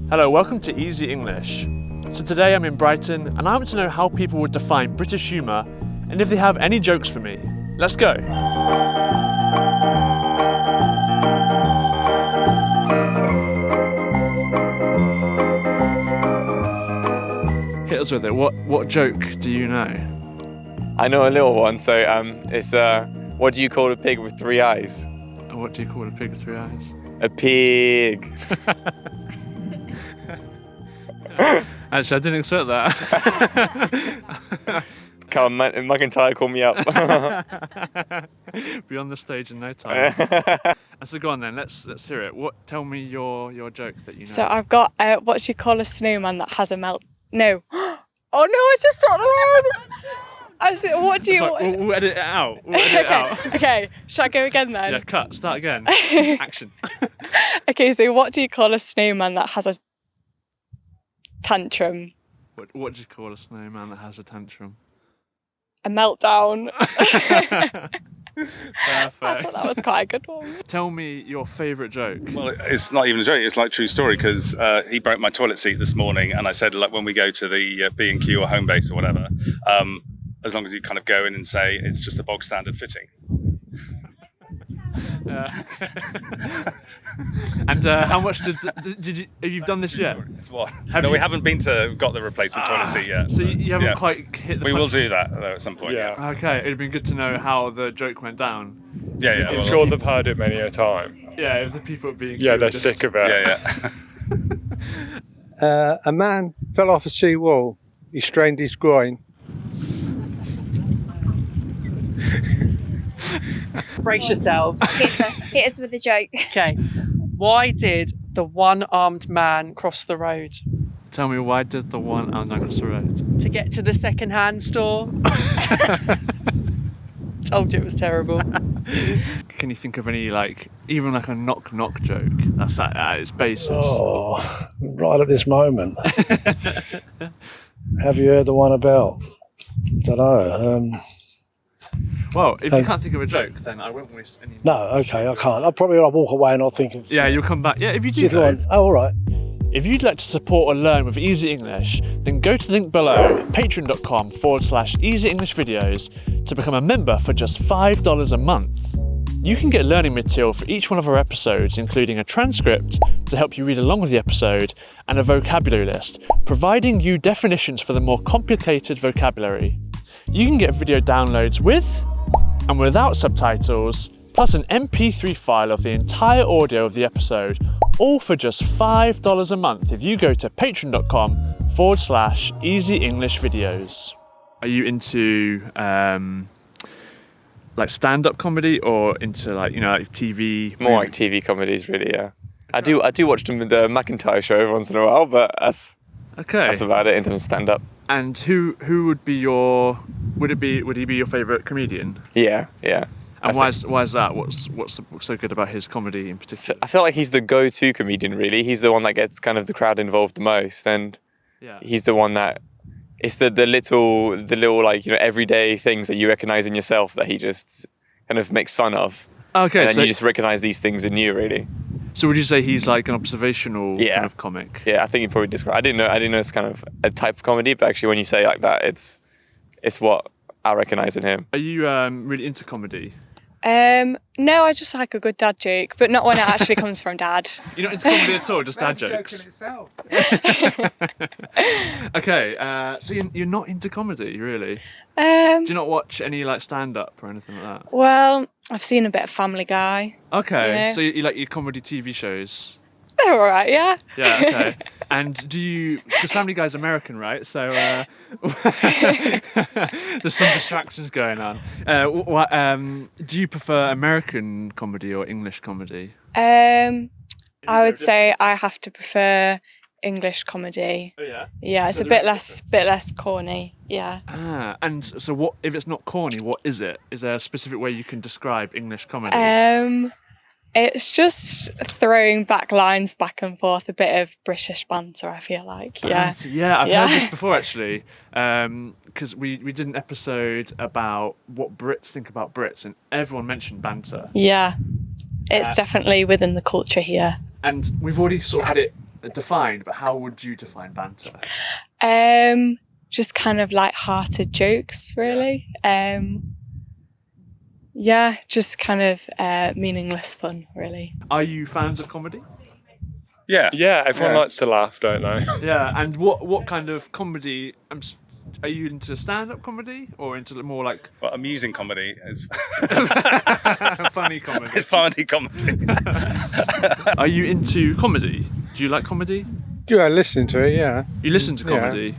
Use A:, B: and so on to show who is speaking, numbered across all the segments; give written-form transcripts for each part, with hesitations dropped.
A: Hello, welcome to Easy English. So today I'm in Brighton and I want to know how people would define British humour and if they have any jokes for me. Let's go! Hit us with it. What joke do you know?
B: I know a little one, so it's what do you call a pig with 3 eyes?
A: What do you call a pig with 3 eyes?
B: A pig.
A: Actually, I didn't expect that.
B: Come on, McIntyre, call me up.
A: Be on the stage in no time. So go on then, let's hear it. Tell me your joke that you know.
C: So I've got what do you call a snowman that has a melt? No. Oh no! I just got the word. What do you?
A: We'll edit it out.
C: Okay. Shall I go again then?
A: Yeah, cut. Start again. Action.
C: Okay. So what do you call a snowman that has a tantrum?
A: What do you call a snowman that has a tantrum?
C: A meltdown.
A: Perfect.
C: I thought that was quite a good one.
A: Tell me your favourite joke.
D: Well, it's not even a joke, it's like a true story, because he broke my toilet seat this morning, and I said, like, when we go to the B&Q or home base or whatever, as long as you kind of go in and say it's just a bog standard fitting.
A: And how much did you? Have you done this yet?
D: What? We haven't got the replacement toilet seat yet.
A: So you haven't quite hit the.
D: We will do that though at some point.
E: Yeah.
A: Okay, it'd be good to know how the joke went down.
D: Yeah.
E: I'm sure they've heard it many a time.
A: Yeah, if the people being.
E: Yeah, they're sick of it.
D: Yeah.
F: A man fell off a sea wall. He strained his groin.
G: Brace yourselves.
H: Hit us with a joke.
G: Okay. Why did the one-armed man cross the road?
A: Tell me, why did the one armed man cross the road?
G: To get to the second-hand store. Told you it was terrible.
A: Can you think of any, even a knock-knock joke? That's at its basis.
F: Oh, right at this moment. Have you heard the one about? Don't know.
A: Well, if you can't think of a joke, then I won't waste any.
F: No, okay, I can't. I'll walk away and I'll think of.
A: Yeah, you'll come back. Yeah, if you do.
F: Oh, all right.
A: If you'd like to support or learn with Easy English, then go to the link below, patreon.com/Easy English videos, to become a member for just $5 a month. You can get learning material for each one of our episodes, including a transcript to help you read along with the episode and a vocabulary list, providing you definitions for the more complicated vocabulary. You can get video downloads with and without subtitles, plus an MP3 file of the entire audio of the episode, all for just $5 a month if you go to patreon.com/Easy English videos. Are you into stand-up comedy or into TV?
B: More like TV comedies, really. Yeah. I do watch the McIntyre show every once in a while, but that's about it in terms of stand-up.
A: And who would be would he be your favourite comedian?
B: Yeah.
A: And why is that? What's so good about his comedy in particular?
B: I feel like he's the go-to comedian, really. He's the one that gets kind of the crowd involved the most, and he's the one that it's the little everyday things that you recognise in yourself that he just kind of makes fun of.
A: Okay,
B: and then you just recognise these things in you, really.
A: So would you say he's like an observational kind of comic? Yeah,
B: I think you'd probably describe. I didn't know it's kind of a type of comedy, but actually when you say it like that, it's what I recognise in him.
A: Are you really into comedy?
C: No, I just like a good dad joke, but not when it actually comes from dad.
A: You're not into comedy at all, just dad jokes? Okay, so you're not into comedy, really? Do you not watch any stand-up or anything like that?
C: Well, I've seen a bit of Family Guy.
A: Okay, so you like your comedy TV shows?
C: They're all right, yeah.
A: Yeah, okay. And because Family Guy's American, right? So there's some distractions going on. Do you prefer American comedy or English comedy?
C: I would say I have to prefer English comedy.
A: Oh yeah.
C: Yeah, it's a bit less corny. Yeah.
A: And so what if it's not corny? What is it? Is there a specific way you can describe English comedy?
C: It's just throwing back lines back and forth, a bit of British banter, I feel like. Yeah.
A: I've heard this before actually, because we did an episode about what Brits think about Brits, and everyone mentioned banter.
C: Yeah, it's definitely within the culture here.
A: And we've already sort of had it defined, but how would you define banter?
C: Just kind of light-hearted jokes, really. Just kind of meaningless fun, really.
A: Are you fans of comedy?
D: Yeah.
E: Yeah, everyone likes to laugh, don't they?
A: Yeah, and what kind of comedy? Are you into stand-up comedy or into more like
D: Well, amusing comedy is
A: funny comedy?
D: funny comedy.
A: Are you into comedy? Do you like comedy?
F: Do I listen to it? Yeah.
A: You listen to comedy?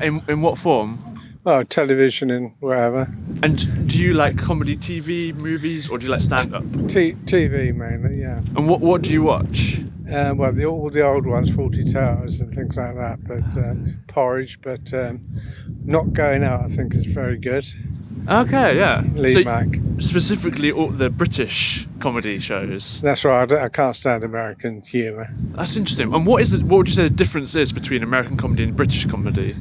A: In what form?
F: Oh, television and whatever.
A: And do you like comedy TV, movies, or do you like stand-up?
F: TV mainly, yeah.
A: And what do you watch?
F: Well, all the old ones, 40 Towers and things like that, but Porridge, but Not Going Out, I think is very good.
A: Okay, yeah.
F: Lee Mack.
A: Specifically, all the British comedy shows.
F: That's right. I can't stand American humour.
A: That's interesting. And what would you say the difference is between American comedy and British comedy?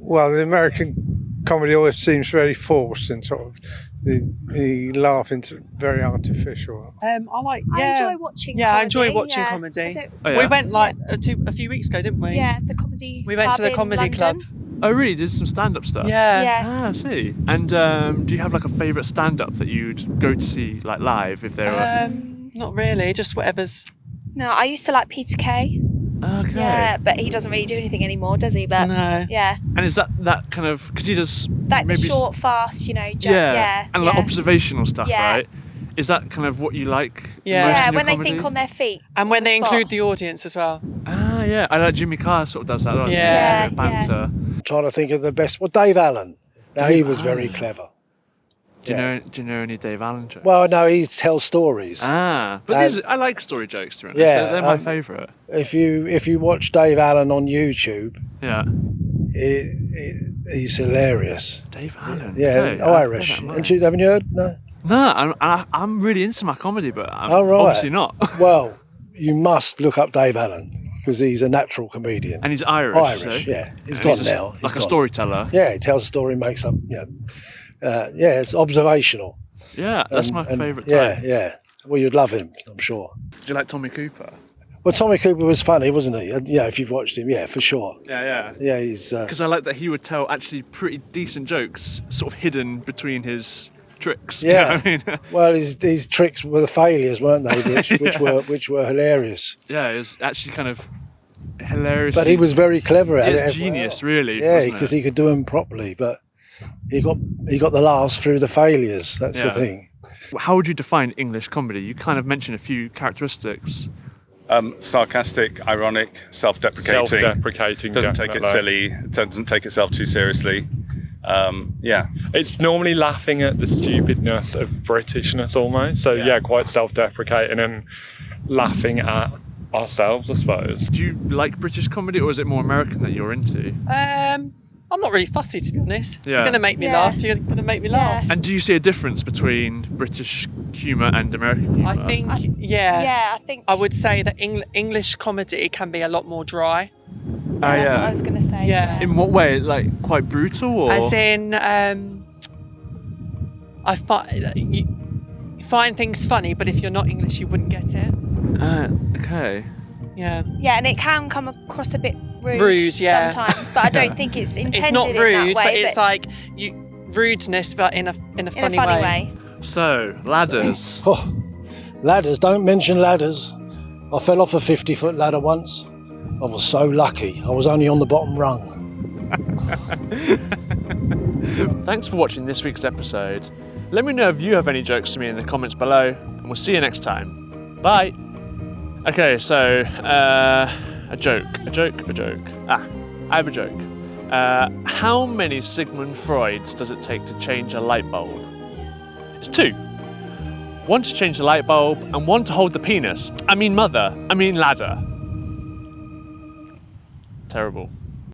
F: Well, the American comedy always seems very forced and sort of the laugh into very artificial.
G: I
H: enjoy watching.
G: Yeah, I
H: comedy,
G: enjoy watching
H: yeah.
G: comedy.
A: Oh, yeah?
G: We went a few weeks ago, didn't we?
H: Yeah, the comedy.
G: We went to the
H: club in
G: comedy
H: London.
G: club.
A: Oh, really? Did some stand-up stuff?
G: Yeah.
H: Yeah.
A: Ah, I see. And do you have like a favourite stand-up that you'd go to see like live if they were?
G: Not really, just whatever's.
H: No, I used to like Peter Kay.
A: Okay.
H: Yeah, but he doesn't really do anything anymore, does he? But
G: No.
H: yeah,
A: And is that kind of because he does
H: like the
A: maybe
H: short, fast, joke.
A: yeah, and like observational stuff,
H: Yeah.
A: right? Is that kind of what you like?
G: Yeah.
A: most
H: Yeah,
A: in your
H: when they
A: comedy?
H: think on their feet.
G: And when they
H: Spot.
G: include the audience as well.
A: Ah, yeah. I like Jimmy Carr sort of does that. Doesn't he?
G: Yeah.
A: Banter.
I: Trying to think of the best. Well, Dave Allen. Now he was very clever.
A: Do you know any Dave Allen jokes?
I: Well, no, he tells stories.
A: But I like story jokes, to be honest.
I: Yeah,
A: They're my favourite.
I: If you watch Dave Allen on YouTube,
A: Yeah.
I: he's hilarious.
A: Dave Allen.
I: Yeah,
A: Okay,
I: Irish. Haven't you heard? No.
A: No, I'm really into my comedy, but I'm
I: Oh, right.
A: obviously not.
I: Well, you must look up Dave Allen because he's a natural comedian.
A: And he's Irish.
I: Irish,
A: so-
I: yeah. He's
A: Yeah,
I: gone
A: just
I: now. He's
A: like a
I: gone.
A: storyteller.
I: Yeah, he tells a story, makes up. It's observational.
A: Yeah, that's my
I: And-
A: favourite
I: Yeah,
A: type.
I: yeah. Well, you'd love him, I'm sure.
A: Do you like Tommy Cooper?
I: Well, Tommy Cooper was funny, wasn't he? Yeah, if you've watched him, yeah, for sure.
A: Yeah.
I: Yeah, he's.
A: Because I like that he would tell actually pretty decent jokes, sort of hidden between his tricks. You know
I: Yeah.
A: what I mean?
I: Well, his tricks were the failures, weren't they? Which were hilarious.
A: Yeah, it was actually kind of hilarious.
I: But he was very clever at it.
A: He's
I: as
A: genius,
I: well.
A: really.
I: Yeah,
A: wasn't
I: because
A: it?
I: he could do them properly, but he got the laughs through the failures. That's the
A: Yeah.
I: thing.
A: How would you define English comedy? You kind of mentioned a few characteristics.
D: Sarcastic, ironic, self-deprecating.
E: Self-deprecating,
D: Doesn't take it
E: definitely.
D: silly. Doesn't take itself too seriously. Yeah.
E: It's normally laughing at the stupidness of Britishness almost. So yeah, quite self-deprecating and laughing at ourselves, I suppose.
A: Do you like British comedy, or is it more American that you're into?
G: I'm not really fussy, to be honest.
A: Yeah.
G: You're going to make me
H: Yeah.
G: laugh. You're going to make me laugh.
A: And do you see a difference between British humour and American humour?
G: I think,
H: Yeah, I think.
G: I would say that English comedy can be a lot more dry.
H: That's what I was going to say.
G: Yeah.
A: In what way? Like quite brutal, or
G: As in, I you find things funny, but if you're not English, you wouldn't get it.
A: Okay.
G: Yeah.
H: Yeah, and it can come across a bit rude,
G: Yeah.
H: sometimes, but I don't think it's intended
G: It's not
H: in
G: rude,
H: that way.
G: but it's like rudeness, but in a funny way.
A: So ladders.
I: Oh, ladders! Don't mention ladders. I fell off a 50-foot ladder once. I was so lucky. I was only on the bottom rung.
A: Thanks for watching this week's episode. Let me know if you have any jokes to me in the comments below, and we'll see you next time. Bye. Okay, so a joke. Ah, I have a joke. How many Sigmund Freuds does it take to change a light bulb? It's 2. 1 to change the light bulb, and 1 to hold the penis. I mean ladder. Terrible.